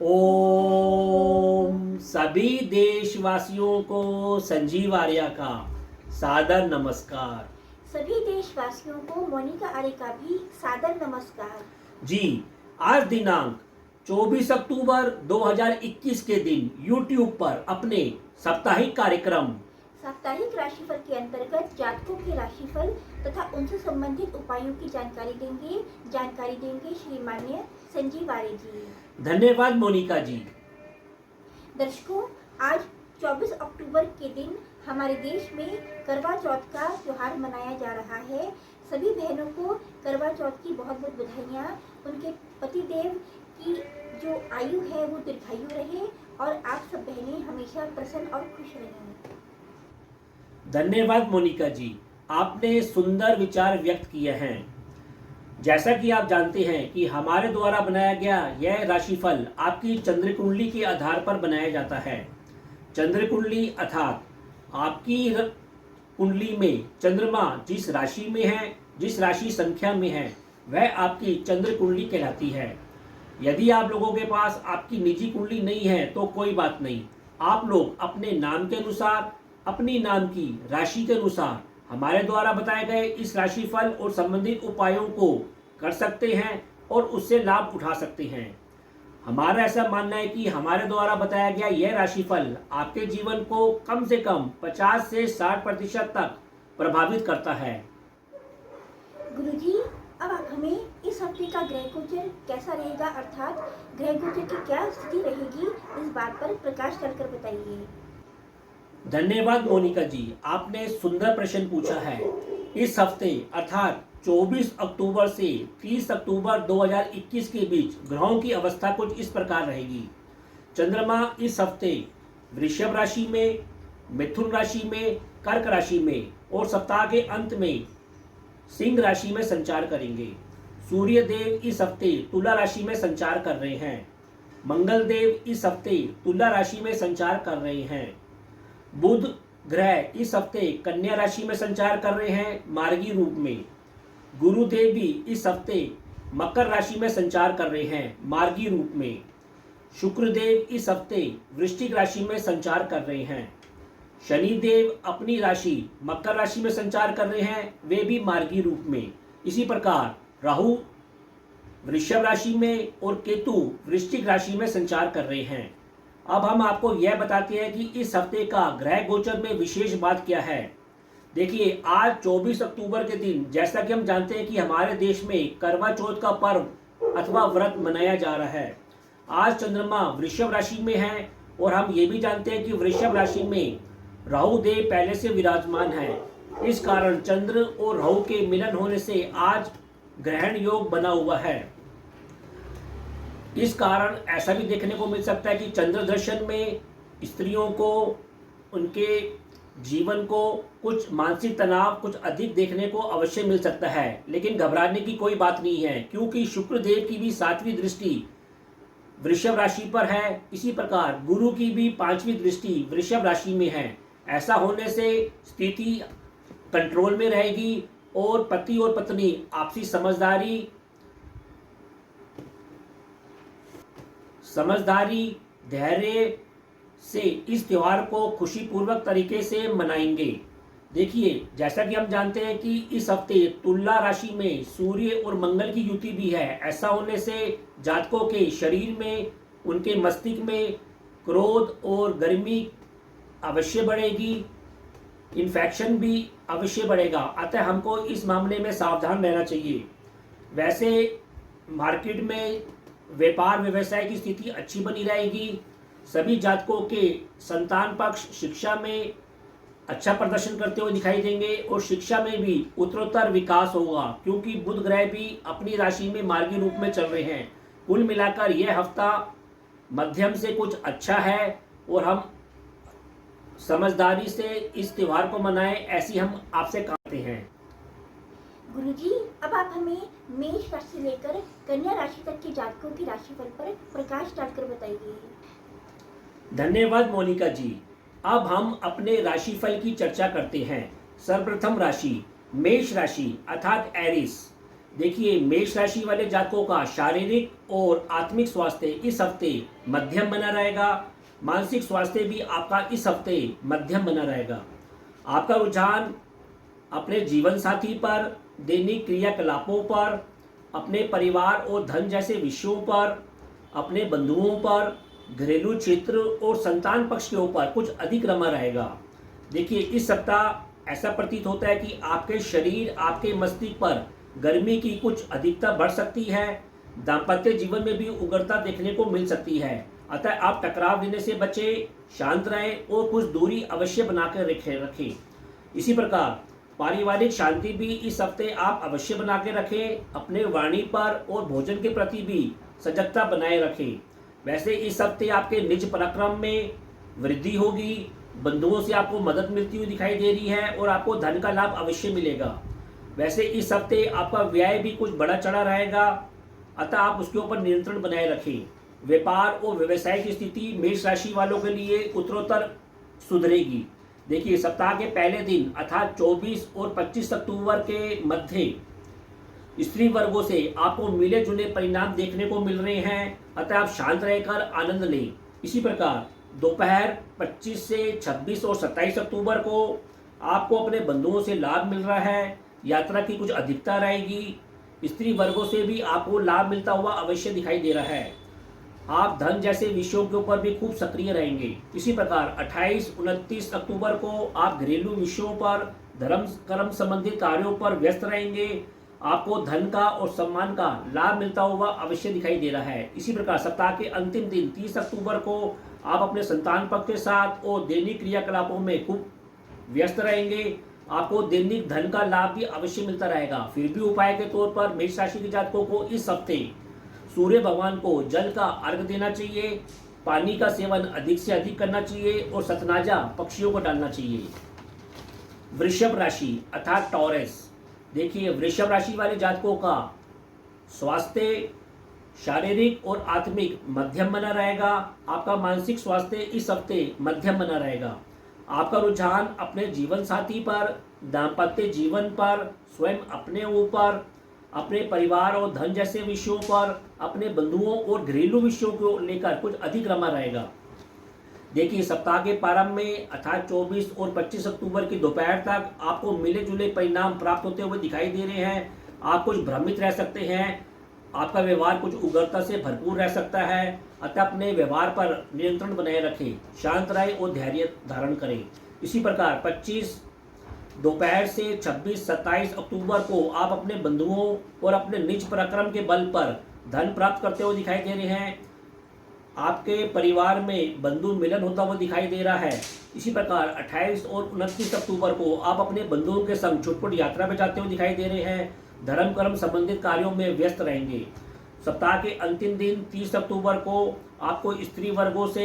ओम सभी देशवासियों को संजीव आर्या का सादर नमस्कार। सभी देशवासियों को मोनिका आर्य का भी सादर नमस्कार। जी, आज दिनांक 24 अक्टूबर 2021 के दिन YouTube पर अपने साप्ताहिक कार्यक्रम साप्ताहिक राशिफल के अंतर्गत जातकों के राशिफल तथा उनसे संबंधित उपायों की जानकारी देंगे श्रीमान्य संजीव आर्य जी। धन्यवाद मोनिका जी। दर्शकों, आज 24 अक्टूबर के दिन हमारे देश में करवा चौथ का त्योहार मनाया जा रहा है। सभी बहनों को करवा चौथ की बहुत बहुत बधाइयाँ। उनके पतिदेव की जो आयु है वो दीर्घायु रहे और आप सब बहनें हमेशा प्रसन्न और खुश रहें। धन्यवाद मोनिका जी, आपने सुंदर विचार व्यक्त किए हैं। जैसा कि आप जानते हैं कि हमारे द्वारा बनाया गया यह राशिफल आपकी चंद्र कुंडली के आधार पर बनाया जाता है। चंद्र कुंडली अर्थात आपकी कुंडली में चंद्रमा जिस राशि में है, जिस राशि संख्या में है, वह आपकी चंद्र कुंडली कहलाती है। यदि आप लोगों के पास आपकी निजी कुंडली नहीं है तो कोई बात नहीं, आप लोग अपने नाम के अनुसार, अपनी नाम की राशि के अनुसार हमारे द्वारा बताए गए इस राशिफल और संबंधित उपायों को कर सकते हैं और उससे लाभ उठा सकते हैं। हमारा ऐसा मानना है कि हमारे द्वारा बताया गया यह राशिफल आपके जीवन को कम से कम 50 से 60% तक प्रभावित करता है। गुरुजी, अब आप हमें इस हफ्ते का ग्रह गोचर कैसा रहेगा, अर्थात ग्रह गोचर की क्या स्थिति रहेगी, इस बात पर प्रकाश डालकर बताइए। धन्यवाद मोनिका जी, आपने सुंदर प्रश्न पूछा है। इस हफ्ते अर्थात 24 अक्टूबर से 30 अक्टूबर 2021 के बीच ग्रहों की अवस्था कुछ इस प्रकार रहेगी। चंद्रमा इस हफ्ते वृषभ राशि में, मिथुन राशि में, कर्क राशि में और सप्ताह के अंत में सिंह राशि में संचार करेंगे। सूर्य देव इस हफ्ते तुला राशि में संचार कर रहे हैं। मंगल देव इस हफ्ते तुला राशि में संचार कर रहे हैं। बुध ग्रह इस हफ्ते कन्या राशि में संचार कर रहे हैं मार्गी रूप में। गुरुदेव भी इस हफ्ते मकर राशि में संचार कर रहे हैं मार्गी रूप में। शुक्रदेव इस हफ्ते वृश्चिक राशि में संचार कर रहे हैं। शनिदेव अपनी राशि मकर राशि में संचार कर रहे हैं, वे भी मार्गी रूप में। इसी प्रकार राहु वृषभ राशि में और केतु वृश्चिक राशि में संचार कर रहे हैं। अब हम आपको यह बताते हैं कि इस हफ्ते का ग्रह गोचर में विशेष बात क्या है। देखिए, आज 24 अक्टूबर के दिन जैसा कि हम जानते हैं कि हमारे देश में करवा चौथ का पर्व अथवा व्रत मनाया जा रहा है। आज चंद्रमा वृषभ राशि में है और हम ये भी जानते हैं कि वृषभ राशि में राहु देव पहले से विराजमान है। इस कारण चंद्र और राहु के मिलन होने से आज ग्रहण योग बना हुआ है। इस कारण ऐसा भी देखने को मिल सकता है कि चंद्र दर्शन में स्त्रियों को उनके जीवन को कुछ मानसिक तनाव कुछ अधिक देखने को अवश्य मिल सकता है, लेकिन घबराने की कोई बात नहीं है, क्योंकि शुक्र देव की भी 7वीं दृष्टि वृषभ राशि पर है। इसी प्रकार गुरु की भी 5वीं दृष्टि वृषभ राशि में है। ऐसा होने से स्थिति कंट्रोल में रहेगी और पति और पत्नी आपसी समझदारी धैर्य से इस त्योहार को खुशीपूर्वक तरीके से मनाएंगे। देखिए, जैसा कि हम जानते हैं कि इस हफ्ते तुला राशि में सूर्य और मंगल की युति भी है। ऐसा होने से जातकों के शरीर में, उनके मस्तिष्क में क्रोध और गर्मी अवश्य बढ़ेगी, इन्फेक्शन भी अवश्य बढ़ेगा। अतः हमको इस मामले में सावधान रहना चाहिए। वैसे मार्केट में व्यापार व्यवसाय की स्थिति अच्छी बनी रहेगी। सभी जातकों के संतान पक्ष शिक्षा में अच्छा प्रदर्शन करते हुए दिखाई देंगे और शिक्षा में भी उत्तरोत्तर विकास होगा, क्योंकि बुध ग्रह भी अपनी राशि में मार्गी रूप में चल रहे हैं। कुल मिलाकर यह हफ्ता मध्यम से कुछ अच्छा है और हम समझदारी से इस त्योहार को मनाएं, ऐसी हम आपसे कहते हैं। गुरुजी, अब आप हमें मेष राशि से लेकर कन्या राशि तक के जातकों की राशिफल पर प्रकाश डालकर बताइए। धन्यवाद मोनिका जी। अब हम अपने राशिफल की चर्चा करते हैं। सर्वप्रथम राशि मेष राशि अर्थात एरिस। देखिए, मेष राशि वाले जातकों का शारीरिक और आत्मिक स्वास्थ्य इस हफ्ते मध्यम बना रहेगा। मानसिक स्वास्थ्य भी आपका इस हफ्ते मध्यम बना रहेगा। आपका रुझान अपने जीवन साथी पर, दैनिक क्रियाकलापों पर, अपने परिवार और धन जैसे विषयों पर, अपने बंधुओं पर, घरेलू क्षेत्र और संतान पक्ष के ऊपर कुछ अधिक रमा रहेगा। देखिए, इस सप्ताह ऐसा प्रतीत होता है कि आपके शरीर, आपके मस्तिष्क पर गर्मी की कुछ अधिकता बढ़ सकती है। दाम्पत्य जीवन में भी उग्रता देखने को मिल सकती है। अतः आप टकराव देने से बचें, शांत रहें और कुछ दूरी अवश्य बनाकर रखें। इसी प्रकार पारिवारिक शांति भी इस हफ्ते आप अवश्य बना के रखें। अपने वाणी पर और भोजन के प्रति भी सजगता बनाए रखें। वैसे इस हफ्ते आपके निज पराक्रम में वृद्धि होगी। बंधुओं से आपको मदद मिलती हुई दिखाई दे रही है और आपको धन का लाभ अवश्य मिलेगा। वैसे इस हफ्ते आपका व्यय भी कुछ बढ़ा चढ़ा रहेगा, अतः आप उसके ऊपर नियंत्रण बनाए रखें। व्यापार और व्यवसाय की स्थिति मेष राशि वालों के लिए उत्तरोत्तर सुधरेगी। देखिए, सप्ताह के पहले दिन अर्थात 24 और 25 अक्टूबर के मध्य स्त्री वर्गों से आपको मिले जुले परिणाम देखने को मिल रहे हैं, अतः आप शांत रहकर आनंद लें। इसी प्रकार दोपहर 25 से 26 और 27 अक्टूबर को आपको अपने बंधुओं से लाभ मिल रहा है। यात्रा की कुछ अधिकता रहेगी। स्त्री वर्गों से भी आपको लाभ मिलता हुआ अवश्य दिखाई दे रहा है। आप धन जैसे विषयों के ऊपर भी खूब सक्रिय रहेंगे। इसी प्रकार 28-29 अक्टूबर को आप घरेलू विषयों पर, धर्म कर्म संबंधित कार्यों पर व्यस्त रहेंगे। आपको धन का और सम्मान का लाभ मिलता हुआ अवश्य दिखाई दे रहा है। इसी प्रकार सप्ताह के अंतिम दिन 30 अक्टूबर को आप अपने संतान पक्ष के साथ और दैनिक क्रियाकलापों में खूब व्यस्त रहेंगे। आपको दैनिक धन का लाभ भी अवश्य मिलता रहेगा। फिर भी उपाय के तौर पर मेष राशि के जातकों को इस हफ्ते सूर्य भगवान को जल का अर्घ देना चाहिए, पानी का सेवन अधिक से अधिक करना चाहिए और सतनाजा पक्षियों को डालना चाहिए। वृषभ राशि अर्थात टॉरस। देखिए, वृषभ राशि वाले जातकों का स्वास्थ्य शारीरिक और आत्मिक मध्यम बना रहेगा। आपका मानसिक स्वास्थ्य इस हफ्ते मध्यम बना रहेगा। आपका रुझान अपने जीवन साथी पर, दाम्पत्य जीवन पर, स्वयं अपने ऊपर, अपने परिवार और धन जैसे विषयों पर, अपने बंधुओं और घरेलू विषयों को लेकर कुछ अधिक रमा रहेगा। देखिए, सप्ताह के प्रारंभ में अर्थात 24 और 25 अक्टूबर की दोपहर तक आपको मिले जुले परिणाम प्राप्त होते हुए दिखाई दे रहे हैं। आप कुछ भ्रमित रह सकते हैं। आपका व्यवहार कुछ उग्रता से भरपूर रह सकता है, अतः अपने व्यवहार पर नियंत्रण बनाए रखें, शांत रहें और धैर्य धारण करें। इसी प्रकार 25 दोपहर से 26-27 अक्टूबर को आप अपने बंधुओं और अपने निज पराक्रम के बल पर धन प्राप्त करते हुए दिखाई दे रहे हैं। आपके परिवार में बंधु मिलन होता हुआ दिखाई दे रहा है। इसी प्रकार 28 और 29 अक्टूबर को आप अपने बंधुओं के संग छुटपुट यात्रा में जाते हुए दिखाई दे रहे हैं। धर्म कर्म संबंधित कार्यों में व्यस्त रहेंगे। सप्ताह के अंतिम दिन 30 अक्टूबर को आपको स्त्री वर्गों से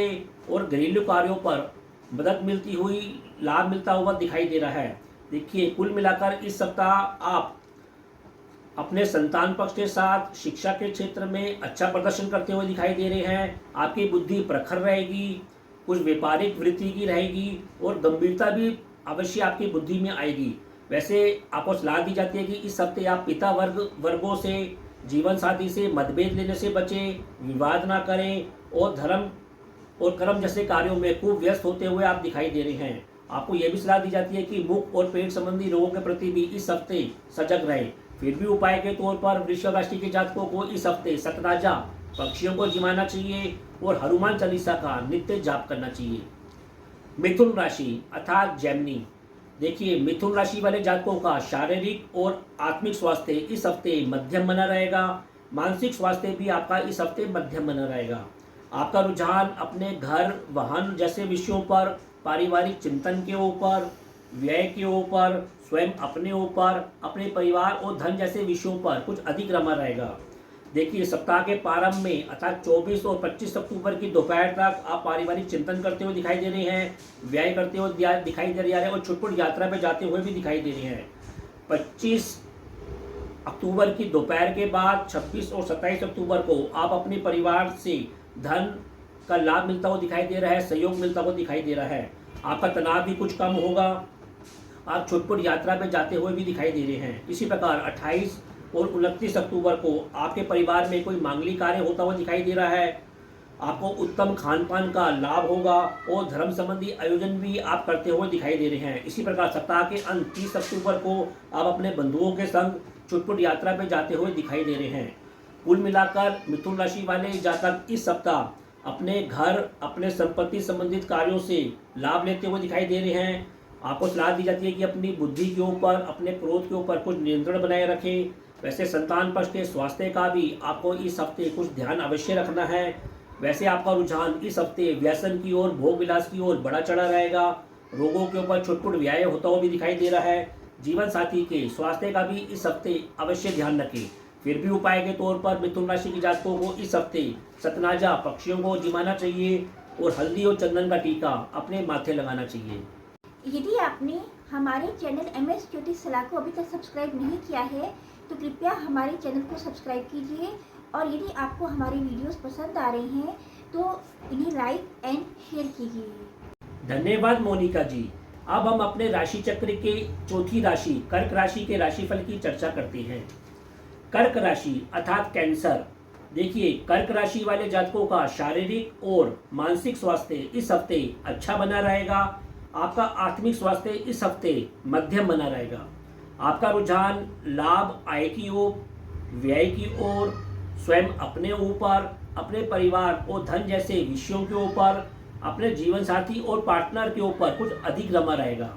और घरेलू कार्यों पर मदद मिलती हुई, लाभ मिलता हुआ दिखाई दे रहा है। देखिए, कुल मिलाकर इस सप्ताह आप अपने संतान पक्ष के साथ शिक्षा के क्षेत्र में अच्छा प्रदर्शन करते हुए दिखाई दे रहे हैं। आपकी बुद्धि प्रखर रहेगी, कुछ व्यापारिक वृत्ति की रहेगी और गंभीरता भी अवश्य आपकी बुद्धि में आएगी। वैसे आपको सलाह दी जाती है कि इस हफ्ते आप पिता वर्गों से, जीवन साथी से मतभेद लेने से बचें, विवाद ना करें और धर्म और कर्म जैसे कार्यों में खूब व्यस्त होते हुए आप दिखाई दे रहे हैं। आपको यह भी सलाह दी जाती है कि मुख और पेट संबंधी रोगों के प्रति भी इस हफ्ते सजग रहें। फिर भी उपाय के तौर पर वृषभ राशि के जातकों को इस हफ्ते सतराजा पक्षियों को जिमाना चाहिए और हनुमान चालीसा का नित्य जाप करना चाहिए। मिथुन राशि अर्थात जेमिनी। देखिए, मिथुन राशि वाले जातकों का शारीरिक और आत्मिक स्वास्थ्य इस हफ्ते मध्यम बना रहेगा। मानसिक स्वास्थ्य भी आपका इस हफ्ते मध्यम बना रहेगा। आपका रुझान अपने घर, वाहन जैसे विषयों पर, पारिवारिक चिंतन के ऊपर, व्यय के ऊपर, स्वयं अपने ऊपर, अपने परिवार और धन जैसे विषयों पर कुछ अधिक रमा रहेगा। देखिए, सप्ताह के प्रारंभ में अर्थात 24 और 25 अक्टूबर की दोपहर तक आप पारिवारिक चिंतन करते हुए दिखाई दे रहे हैं, व्यय करते हुए दिखाई दे रहे हैं और छुटपुट यात्रा पर जाते हुए भी दिखाई दे रहे हैं। 25 अक्टूबर की दोपहर के बाद 26 और 27 अक्टूबर को आप अपने परिवार से धन का लाभ मिलता हुआ दिखाई दे रहा है, सहयोग मिलता हुआ दिखाई दे रहा है। आपका तनाव भी कुछ कम होगा। आप छुटपुट यात्रा पे जाते हुए भी दिखाई दे रहे हैं। इसी प्रकार 28 और 29 अक्टूबर को आपके परिवार में कोई मांगलिक कार्य होता हुआ दिखाई दे रहा है। आपको उत्तम खान पान का लाभ होगा और धर्म संबंधी आयोजन भी आप करते हुए दिखाई दे रहे हैं। इसी प्रकार सप्ताह के अंत 30 अक्टूबर को आप अपने बंधुओं के संग छुटपुट यात्रा पर जाते हुए दिखाई दे रहे हैं। कुल मिलाकर मिथुन राशि वाले जातक इस सप्ताह अपने घर, अपने संपत्ति संबंधित कार्यों से लाभ लेते हुए दिखाई दे रहे हैं। आपको सलाह दी जाती है कि अपनी बुद्धि के ऊपर, अपने क्रोध के ऊपर कुछ नियंत्रण बनाए रखें। वैसे संतान पक्ष के स्वास्थ्य का भी आपको इस हफ्ते कुछ ध्यान अवश्य रखना है। वैसे आपका रुझान इस हफ्ते व्यसन की ओर, भोग विलास की ओर बढ़ा चढ़ा रहेगा। रोगों के ऊपर छुटपुट व्याय होता हुआ भी दिखाई दे रहा है। जीवन साथी के स्वास्थ्य का भी इस हफ्ते अवश्य ध्यान रखें। फिर भी उपाय के तौर पर मिथुन राशि के जातकों को इस हफ्ते सतनाजा पक्षियों को जिमाना चाहिए और हल्दी और चंदन का टीका अपने माथे लगाना चाहिए। यदि आपने हमारे चैनल MS ज्योतिष सलाह को अभी तक सब्सक्राइब नहीं किया है तो कृपया हमारे चैनल को सब्सक्राइब कीजिए, और यदि आपको हमारी वीडियोस पसंद आ रही हैं तो इन्हें लाइक एंड शेयर कीजिए। धन्यवाद मोनिका जी। अब हम अपने राशि चक्र के चौथी राशि कर्क राशि के राशिफल की चर्चा करते हैं। कर्क राशि अर्थात कैंसर। देखिए, कर्क राशि वाले जातकों का शारीरिक और मानसिक स्वास्थ्य इस हफ्ते अच्छा बना रहेगा। आपका आत्मिक स्वास्थ्य इस हफ्ते मध्यम बना रहेगा। आपका रुझान लाभ, आय की ओर, व्यय की ओर, स्वयं अपने ऊपर, अपने परिवार और धन जैसे विषयों के ऊपर, अपने जीवन साथी और पार्टनर के ऊपर कुछ अधिक रमा रहेगा।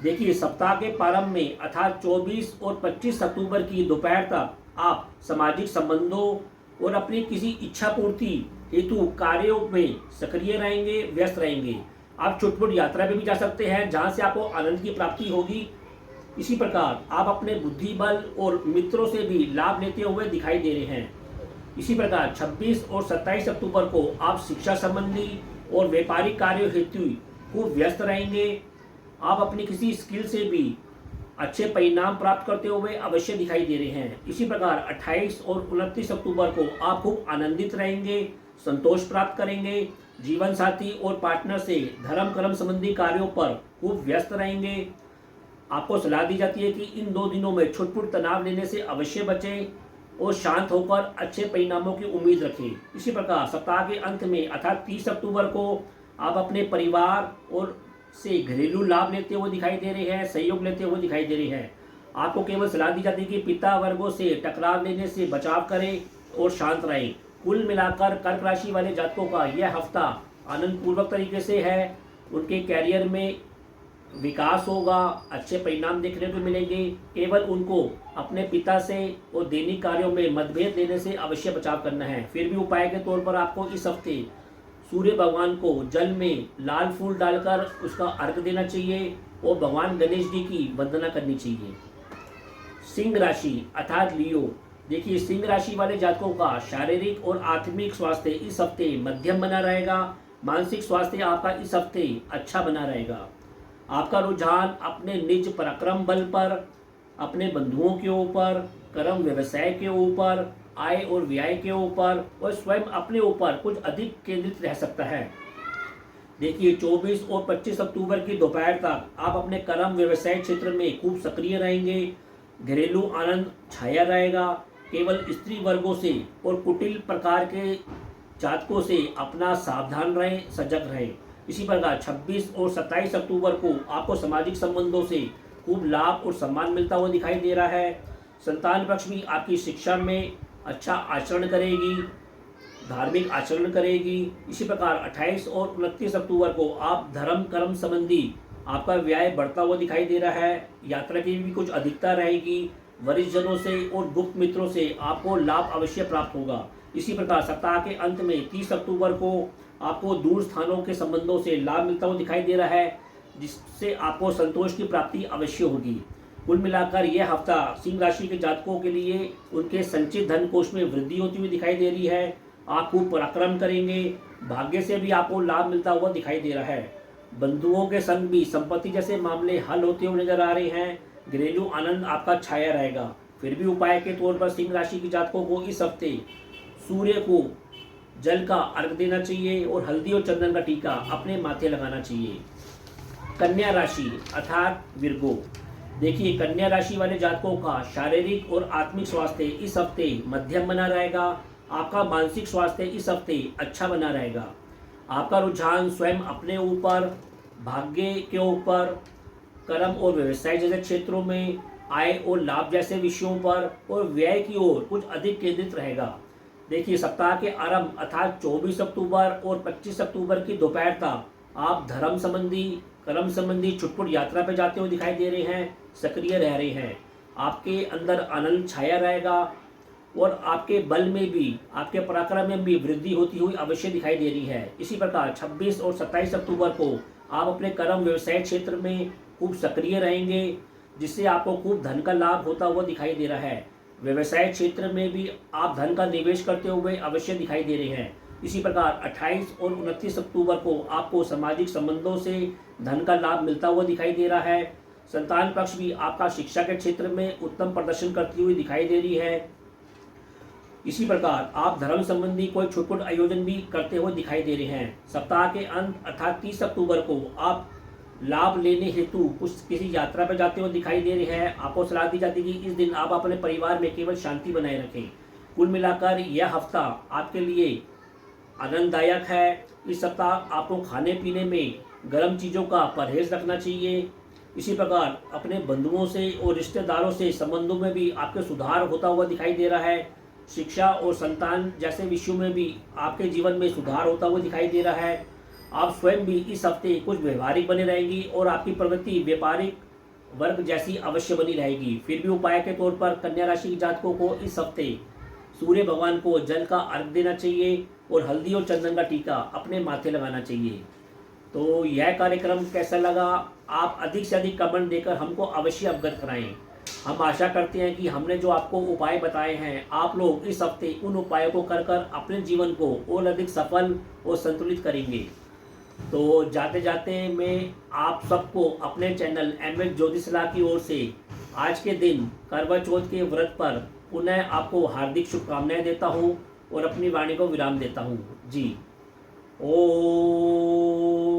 देखिए, सप्ताह के प्रारंभ में अर्थात 24 और 25 अक्टूबर की दोपहर तक आप सामाजिक संबंधों और अपनी किसी इच्छा पूर्ति हेतु कार्यों में सक्रिय रहेंगे, व्यस्त रहेंगे। आप छुटपुट यात्रा पे भी जा सकते हैं जहां से आपको आनंद की प्राप्ति होगी। इसी प्रकार आप अपने बुद्धि बल और मित्रों से भी लाभ लेते हुए दिखाई दे रहे हैं। इसी प्रकार 26 और 27 अक्टूबर को आप शिक्षा संबंधी और व्यापारिक कार्यों हेतु खूब व्यस्त रहेंगे। आप अपनी किसी स्किल से भी अच्छे परिणाम प्राप्त करते हुए अवश्य दिखाई दे रहे हैं। इसी प्रकार 28 और 29 अक्टूबर को आप खूब आनंदित रहेंगे, संतोष प्राप्त करेंगे। जीवन साथी और पार्टनर से धर्म कर्म संबंधी कार्यों पर खूब व्यस्त रहेंगे। आपको सलाह दी जाती है कि इन 2 दिनों में छुटपुट तनाव लेने से अवश्य बचें और शांत होकर अच्छे परिणामों की उम्मीद रखें। इसी प्रकार सप्ताह के अंत में अर्थात 30 अक्टूबर को आप अपने परिवार और से घरेलू लाभ लेते हुए दिखाई दे रहे हैं, सहयोग लेते हुए दिखाई दे रहे हैं। आपको केवल सलाह दी जाती है कि पिता वर्गों से टकराव लेने से बचाव करें और शांत रहें। कुल मिलाकर कर्क राशि वाले जातकों का यह हफ्ता आनंद पूर्वक तरीके से है। उनके कैरियर में विकास होगा, अच्छे परिणाम देखने को मिलेंगे। केवल उनको अपने पिता से और दैनिक कार्यों में मतभेद देने से अवश्य बचाव करना है। फिर भी उपाय के तौर पर आपको इस हफ्ते सूर्य भगवान को जल में लाल फूल डालकर उसका अर्घ देना चाहिए और भगवान गणेश जी की वंदना करनी चाहिए। सिंह राशि अर्थात लियो। देखिए, सिंह राशि वाले जातकों का शारीरिक और आत्मिक स्वास्थ्य इस हफ्ते मध्यम बना रहेगा। मानसिक स्वास्थ्य आपका इस हफ्ते अच्छा बना रहेगा। आपका रुझान अपने निज पराक्रम बल पर, अपने बंधुओं के ऊपर, कर्म व्यवसाय के ऊपर, आय और व्यय के ऊपर और स्वयं अपने ऊपर कुछ अधिक केंद्रित रह सकता है। देखिए, 24 और 25 अक्टूबर की दोपहर तक आप अपने कर्म व्यवसाय क्षेत्र में खूब सक्रिय रहेंगे। घरेलू आनंद छाया रहेगा। केवल स्त्री वर्गों से और कुटिल प्रकार के जातकों से अपना सावधान रहें, सजग रहें। इसी प्रकार 26 और 27 अक्टूबर को आपको सामाजिक संबंधों से खूब लाभ और सम्मान मिलता हुआ दिखाई दे रहा है। संतान पक्ष भी आपकी शिक्षा में अच्छा आचरण करेगी, धार्मिक आचरण करेगी। इसी प्रकार 28 और 29 अक्टूबर को आप धर्म कर्म संबंधी आपका व्यय बढ़ता हुआ दिखाई दे रहा है। यात्रा की भी कुछ अधिकता रहेगी। वरिष्ठ जनों से और गुप्त मित्रों से आपको लाभ अवश्य प्राप्त होगा। इसी प्रकार सप्ताह के अंत में 30 अक्टूबर को आपको दूर स्थानों के संबंधों से लाभ मिलता हुआ दिखाई दे रहा है, जिससे आपको संतोष की प्राप्ति अवश्य होगी। कुल मिलाकर यह हफ्ता सिंह राशि के जातकों के लिए उनके संचित धन कोष में वृद्धि होती हुई दिखाई दे रही है। आप खूब पराक्रम करेंगे। भाग्य से भी आपको लाभ मिलता हुआ दिखाई दे रहा है। बंधुओं के संग भी संपत्ति जैसे मामले हल होते हुए नजर आ रहे हैं। घरेलू आनंद आपका छाया रहेगा। फिर भी उपाय के तौर पर सिंह राशि के जातकों को इस हफ्ते सूर्य को जल का अर्घ देना चाहिए और हल्दी और चंदन का टीका अपने माथे लगाना चाहिए। कन्या राशि अर्थात विर्गो। देखिए, कन्या राशि वाले जातकों का शारीरिक और आत्मिक स्वास्थ्य इस हफ्ते मध्यम बना रहेगा। आपका मानसिक स्वास्थ्य इस हफ्ते अच्छा बना रहेगा। आपका रुझान स्वयं अपने ऊपर, भाग्य के ऊपर, कर्म और व्यवसाय जैसे क्षेत्रों में, आय और लाभ जैसे विषयों पर और व्यय की ओर कुछ अधिक केंद्रित रहेगा। देखिए, सप्ताह के आरंभ अर्थात 24 अक्टूबर और 25 अक्टूबर की दोपहर तक आप धर्म संबंधी, कर्म संबंधी छुटपुट यात्रा पर जाते हुए दिखाई दे रहे हैं, सक्रिय रह रहे हैं। आपके अंदर आनंद छाया रहेगा और आपके बल में भी, आपके पराक्रम में भी वृद्धि होती हुई अवश्य दिखाई दे रही है। इसी प्रकार 26 और 27 अक्टूबर को आप अपने कर्म व्यवसाय क्षेत्र में खूब सक्रिय रहेंगे, जिससे आपको खूब धन का लाभ होता हुआ दिखाई दे रहा है। व्यवसाय क्षेत्र में भी आप धन का निवेश करते हुए अवश्य दिखाई दे रहे हैं। इसी प्रकार 28 और 29 अक्टूबर को आपको सामाजिक संबंधों से धन का लाभ मिलता हुआ दिखाई दे रहा है। संतान पक्ष भी आपका शिक्षा के क्षेत्र में उत्तम प्रदर्शन करती हुई दिखाई दे रही है। इसी प्रकार आप धर्म संबंधी कोई छुटपुट आयोजन भी करते हुए दिखाई दे रहे हैं। सप्ताह के अंत अर्थात 30 अक्टूबर को आप लाभ लेने हेतु कुछ किसी यात्रा पर जाते हुए दिखाई दे रहे हैं। आपको सलाह दी जाती है कि इस दिन आप अपने परिवार में केवल शांति बनाए रखें। कुल मिलाकर यह हफ्ता आपके लिए आनंददायक है। इस सप्ताह आपको खाने पीने में गर्म चीज़ों का परहेज रखना चाहिए। इसी प्रकार अपने बंधुओं से और रिश्तेदारों से संबंधों में भी आपके सुधार होता हुआ दिखाई दे रहा है। शिक्षा और संतान जैसे विषयों में भी आपके जीवन में सुधार होता हुआ दिखाई दे रहा है। आप स्वयं भी इस हफ्ते कुछ व्यवहारिक बने रहेंगी और आपकी प्रवृत्ति व्यापारिक वर्ग जैसी अवश्य बनी रहेगी। फिर भी उपाय के तौर पर कन्या राशि के जातकों को इस हफ्ते सूर्य भगवान को जल का अर्घ देना चाहिए और हल्दी और चंदन का टीका अपने माथे लगाना चाहिए। तो यह कार्यक्रम कैसा लगा, आप अधिक से अधिक कमेंट देकर हमको अवश्य अवगत कराएं। हम आशा करते हैं कि हमने जो आपको उपाय बताए हैं, आप लोग इस हफ्ते उन उपायों को कर कर अपने जीवन को और अधिक सफल और संतुलित करेंगे। तो जाते जाते मैं आप सबको अपने चैनल MS ज्योतिष सलाह की ओर से आज के दिन करवा चौथ के व्रत पर पुनः आपको हार्दिक शुभकामनाएं देता हूं और अपनी वाणी को विराम देता हूं। जी, ओम।